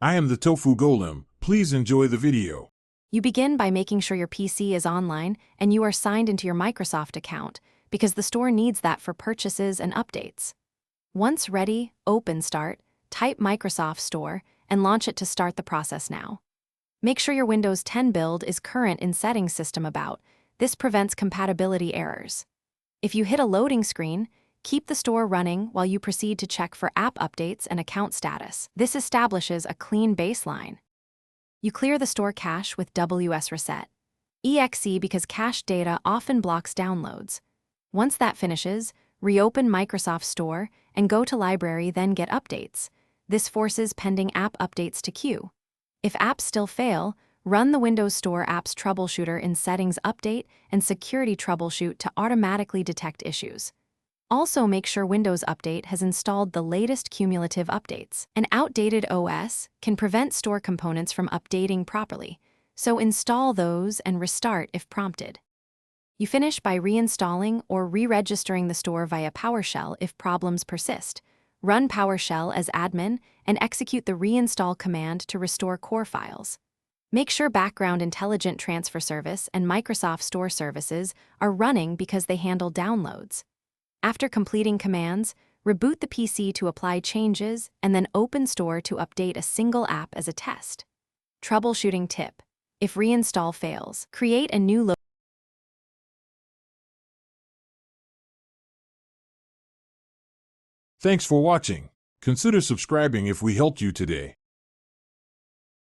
I am the Tofu Golem. Please enjoy the video. You begin by making sure your PC is online and you are signed into your Microsoft account because the store needs that for purchases and updates. Once ready, open Start, type Microsoft Store, and launch it to start the process now. Make sure your Windows 10 build is current in Settings System About. This prevents compatibility errors. If you hit a loading screen, keep the store running while you proceed to check for app updates and account status. This establishes a clean baseline. You clear the store cache with WS Reset. EXE because cache data often blocks downloads. Once that finishes, reopen Microsoft Store and go to Library, then Get Updates. This forces pending app updates to queue. If apps still fail, run the Windows Store Apps Troubleshooter in Settings Update and Security Troubleshoot to automatically detect issues. Also make sure Windows Update has installed the latest cumulative updates. An outdated OS can prevent store components from updating properly, so install those and restart if prompted. You finish by reinstalling or re-registering the store via PowerShell if problems persist. Run PowerShell as admin and execute the reinstall command to restore core files. Make sure Background Intelligent Transfer Service and Microsoft Store Services are running because they handle downloads. After completing commands, reboot the PC to apply changes and then open Store to update a single app as a test. Troubleshooting tip: if reinstall fails, create a new Thanks for watching. Consider subscribing if we helped you today.